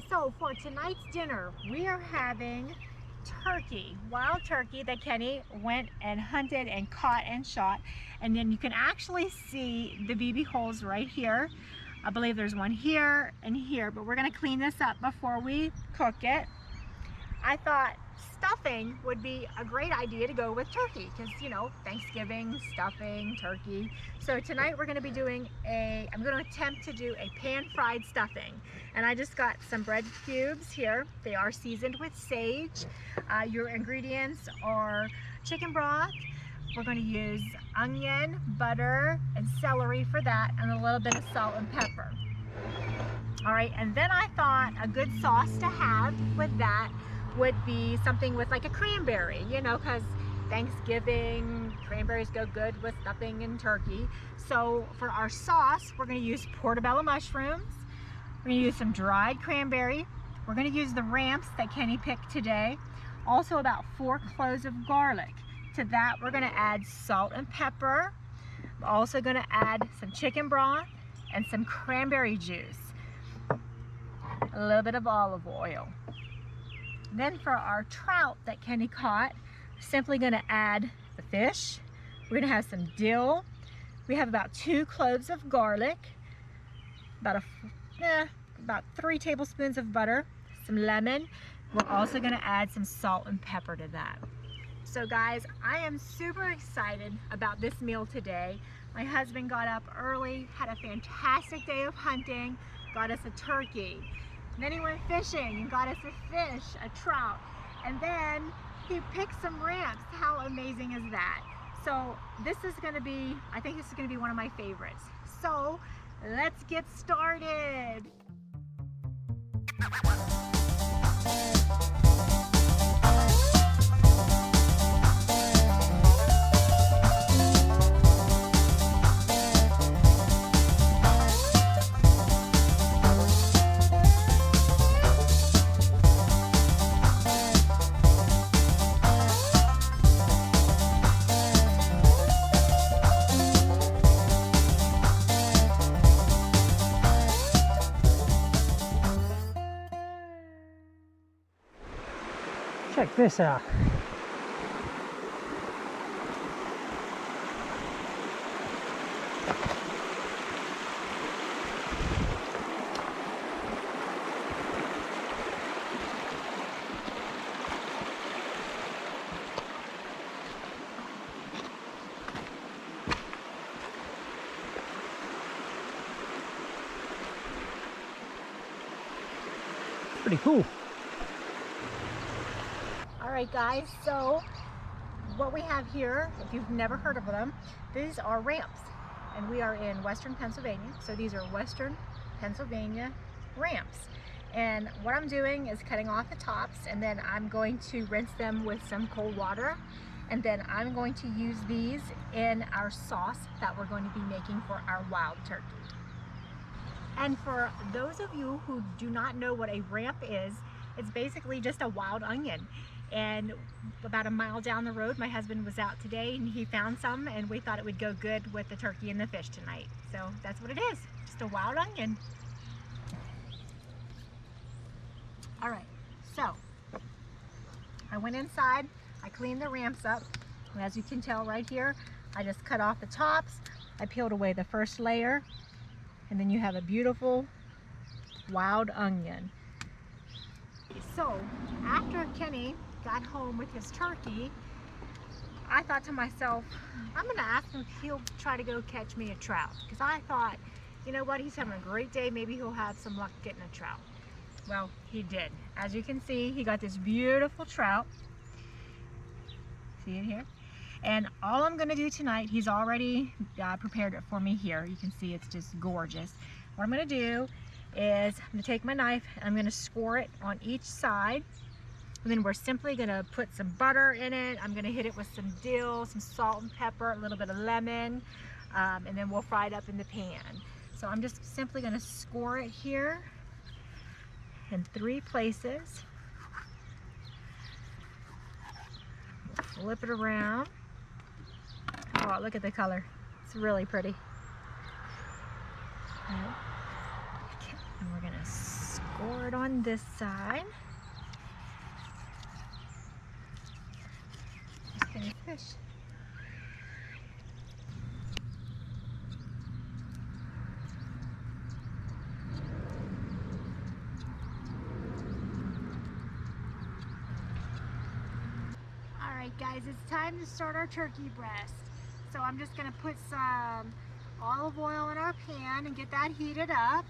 so for tonight's dinner, we are having turkey, wild turkey that Kenny went and hunted and caught and shot. And then you can actually see the BB holes right here. I believe there's one here and here, but we're gonna clean this up before we cook it. I thought stuffing would be a great idea to go with turkey because, you know, Thanksgiving, stuffing, turkey. So tonight we're gonna be doing I'm gonna attempt to do a pan-fried stuffing. And I just got some bread cubes here. They are seasoned with sage. Your ingredients are chicken broth. We're going to use onion, butter, and celery for that, and a little bit of salt and pepper. All right, and then I thought a good sauce to have with that would be something with like a cranberry, you know, because Thanksgiving, cranberries go good with stuffing and turkey. So for our sauce, we're going to use portobello mushrooms. We're going to use some dried cranberry. We're going to use the ramps that Kenny picked today. Also about 4 cloves of garlic. To that, we're going to add salt and pepper. We're also going to add some chicken broth and some cranberry juice. A little bit of olive oil. Then for our trout that Kenny caught, we're simply going to add the fish. We're going to have some dill. We have about 2 cloves of garlic, about 3 tablespoons of butter, some lemon. We're also going to add some salt and pepper to that. So guys, I am super excited about this meal today. My husband got up early, had a fantastic day of hunting, got us a turkey. And then he went fishing and got us a fish, a trout. And then he picked some ramps. How amazing is that? So this is going to be, I think this is going to be one of my favorites. So let's get started. Check this out. Pretty cool. Alright guys, so what we have here, if you've never heard of them, these are ramps. And we are in Western Pennsylvania, so these are Western Pennsylvania ramps. And what I'm doing is cutting off the tops, and then I'm going to rinse them with some cold water. And then I'm going to use these in our sauce that we're going to be making for our wild turkey. And for those of you who do not know what a ramp is, it's basically just a wild onion. And about a mile down the road, my husband was out today and he found some, and we thought it would go good with the turkey and the fish tonight. So that's what it is, just a wild onion. All right, so I went inside, I cleaned the ramps up. And as you can tell right here, I just cut off the tops. I peeled away the first layer, and then you have a beautiful wild onion. So after Kenny got home with his turkey, I thought to myself, I'm gonna ask him if he'll try to go catch me a trout, because I thought, you know what, he's having a great day, maybe he'll have some luck getting a trout. Well, he did. As you can see, he got this beautiful trout. See it here? And all I'm gonna do tonight, he's already prepared it for me here. You can see it's just gorgeous. What I'm gonna do is I'm gonna take my knife and I'm gonna score it on each side. And then we're simply gonna put some butter in it. I'm gonna hit it with some dill, some salt and pepper, a little bit of lemon, and then we'll fry it up in the pan. So I'm just simply gonna score it here in 3 places. Flip it around. Oh, look at the color. It's really pretty. And we're gonna score start on this side. Just gonna fish. Alright guys, it's time to start our turkey breast. So I'm just going to put some olive oil in our pan and get that heated up.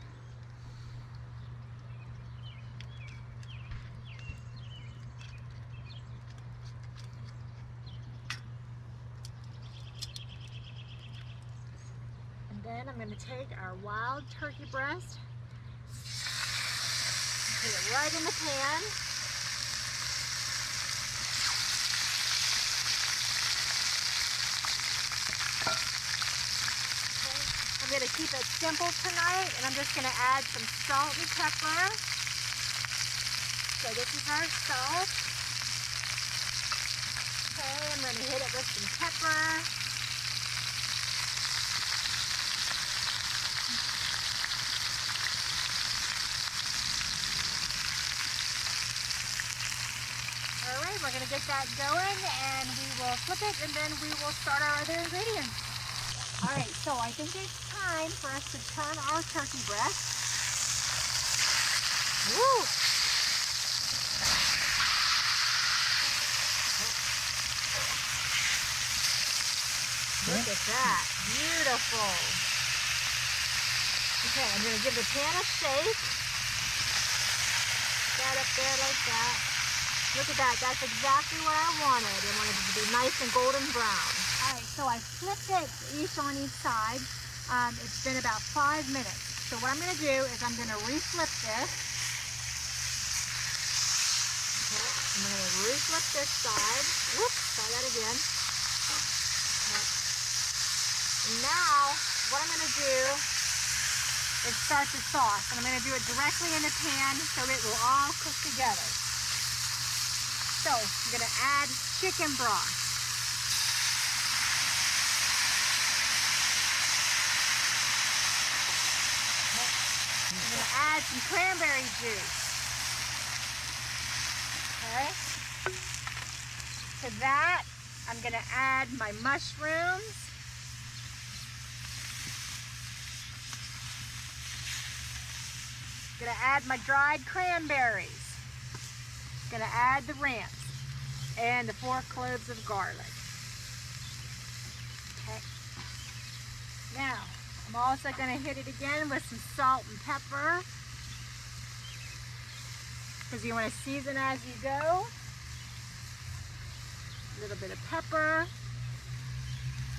And then I'm going to take our wild turkey breast, put it right in the pan. I'm going to keep it simple tonight, and I'm just going to add some salt and pepper. So this is our salt. Okay, I'm going to hit it with some pepper. All right, we're going to get that going, and we will flip it, and then we will start our other ingredients. All right, so I think it's time for us to turn our turkey breast. Woo! Look at that, beautiful. Okay, I'm gonna give the pan a shake. That up there like that. Look at that, that's exactly what I wanted. I wanted it to be nice and golden brown. All right, so I flipped it each on each side. It's been about 5 minutes. So what I'm going to do is I'm going to reflip this. Okay, I'm going to reflip this side. Whoops, try that again. Okay. And now what I'm going to do is start the sauce. And I'm going to do it directly in the pan so it will all cook together. So I'm going to add chicken broth. I'm going to add some cranberry juice. Okay. To that, I'm going to add my mushrooms. I'm going to add my dried cranberries. I'm going to add the ramps and the 4 cloves of garlic. Okay. Now, I'm also going to hit it again with some salt and pepper, because you want to season as you go. A little bit of pepper.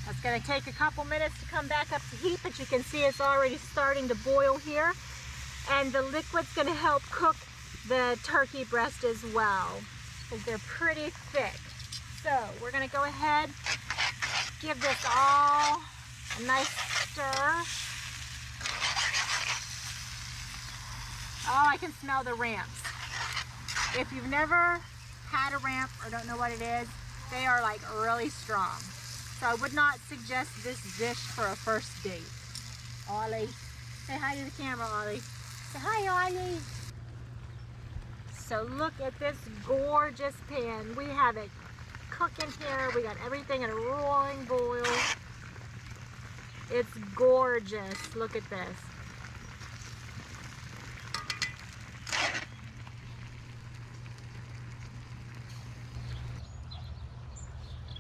That's going to take a couple minutes to come back up to heat, but you can see it's already starting to boil here. And the liquid's going to help cook the turkey breast as well, because they're pretty thick. So we're going to go ahead, give this all a nice stir. Oh, I can smell the ramps. If you've never had a ramp or don't know what it is, they are like really strong. So I would not suggest this dish for a first date. Ollie, say hi to the camera, Ollie. Say hi, Ollie. So look at this gorgeous pan. We have it cooking here. We got everything in a rolling boil. It's gorgeous. Look at this.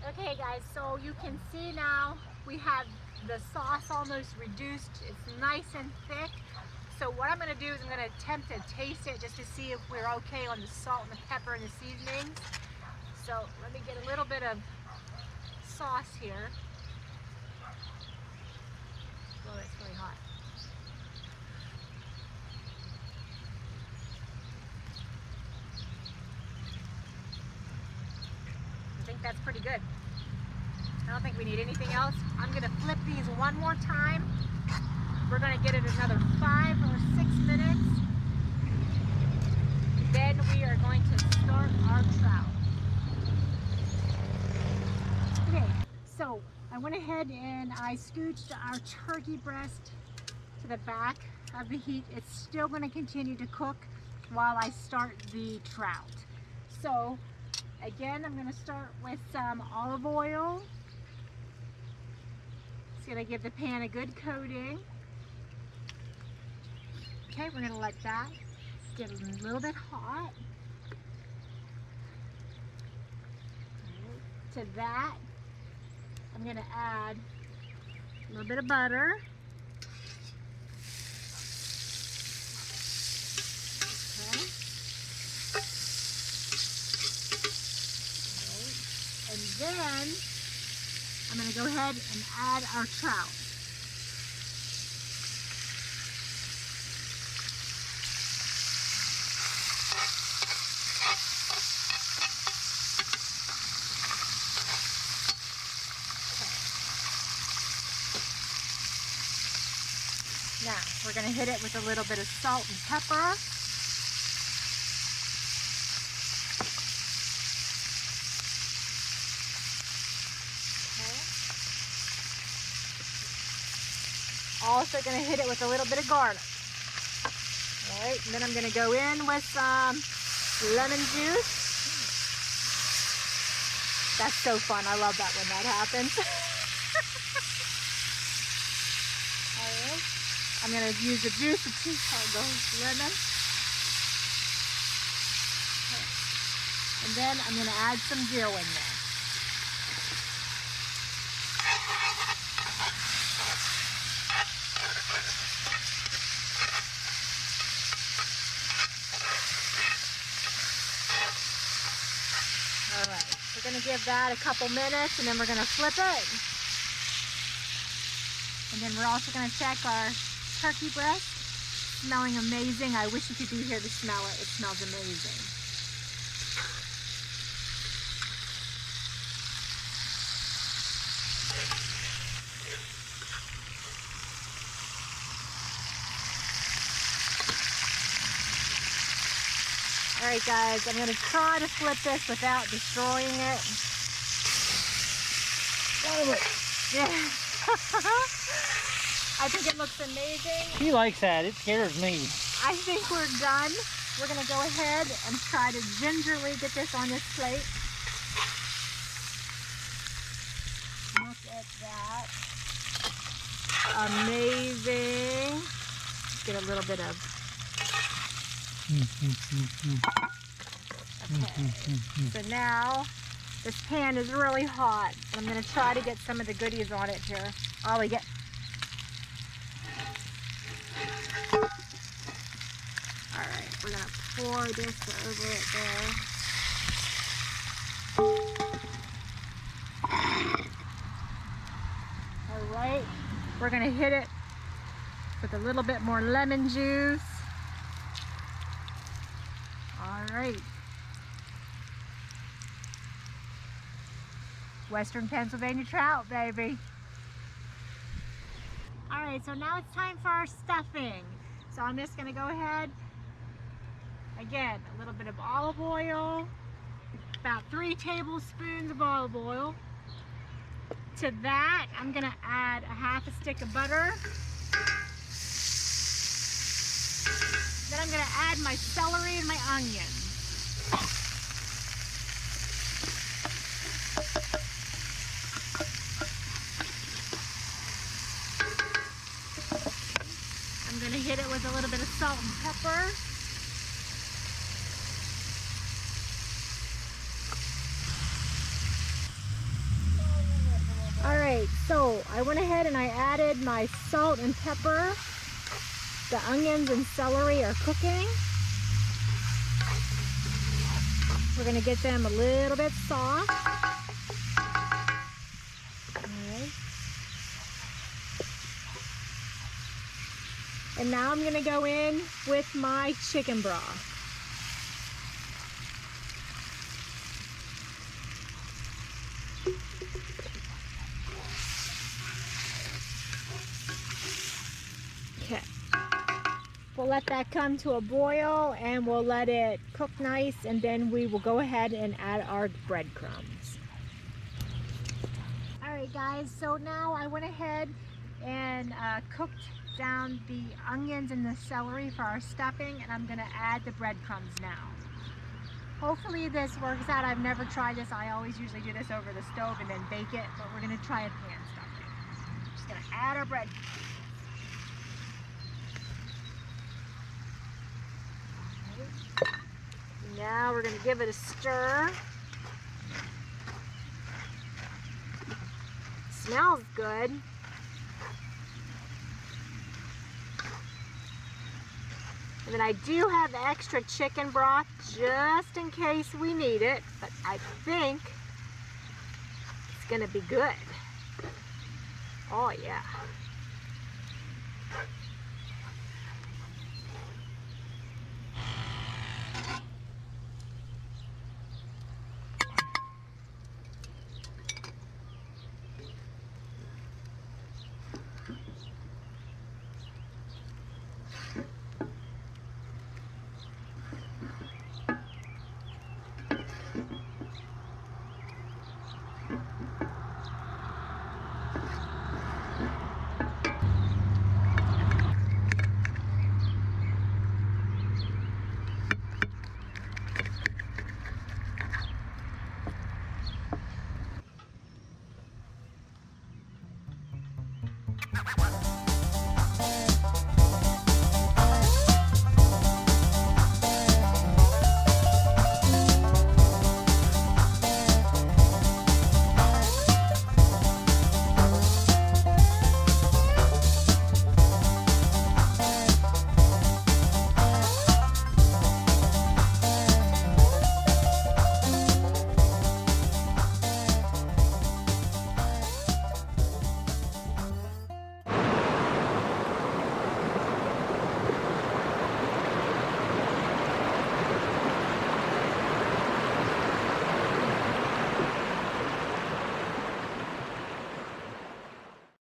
Okay guys, so you can see now we have the sauce almost reduced. It's nice and thick. So what I'm going to do is I'm going to attempt to taste it just to see if we're okay on the salt and the pepper and the seasonings. So let me get a little bit of sauce here. Oh, it's really hot. I think that's pretty good. I don't think we need anything else. I'm going to flip these one more time. We're going to get it another 5 or 6 minutes. Then we are going to start our trout. Okay, so I went ahead and I scooched our turkey breast to the back of the heat. It's still going to continue to cook. while I start the trout. So again, I'm going to start with some olive oil. It's going to give the pan a good coating. Okay, we're going to let that get a little bit hot. To that, I'm going to add a little bit of butter. Okay. And then I'm going to go ahead and add our trout. Now, we're going to hit it with a little bit of salt and pepper. Okay. Also going to hit it with a little bit of garlic. All right, and then I'm going to go in with some lemon juice. That's so fun. I love that when that happens. All right. I'm going to use the juice of the lemon. Okay. And then I'm going to add some dill in there. All right, we're going to give that a couple minutes and then we're going to flip it. And then we're also going to check our turkey breast. Smelling amazing. I wish you could be here to smell it. It smells amazing. All right, guys, I'm going to try to flip this without destroying it. Yeah. I think it looks amazing. She likes that. It scares me. I think we're done. We're going to go ahead and try to gingerly get this on this plate. Look at that. Amazing. Let's get a little bit of... Okay. So now this pan is really hot. I'm going to try to get some of the goodies on it here. All we get. All right, we're going to pour this over it there. All right, we're going to hit it with a little bit more lemon juice. All right. Western Pennsylvania trout, baby. All right, so now it's time for our stuffing. So I'm just gonna go ahead, again, a little bit of olive oil, about 3 tablespoons of olive oil. To that, I'm gonna add a half a stick of butter. Then I'm gonna add my celery and my onions. I'm going to hit it with a little bit of salt and pepper. All right, so I went ahead and I added my salt and pepper. The onions and celery are cooking. We're going to get them a little bit soft. And now I'm going to go in with my chicken broth. Okay. We'll let that come to a boil and we'll let it cook nice, and then we will go ahead and add our breadcrumbs. All right, guys, so now I went ahead and cooked down the onions and the celery for our stuffing, and I'm gonna add the breadcrumbs now. Hopefully this works out. I've never tried this. I always usually do this over the stove and then bake it, but we're gonna try a pan stuffing. Just gonna add our bread. Now we're gonna give it a stir. Smells good. And then I do have extra chicken broth just in case we need it, but I think it's gonna be good. Oh yeah.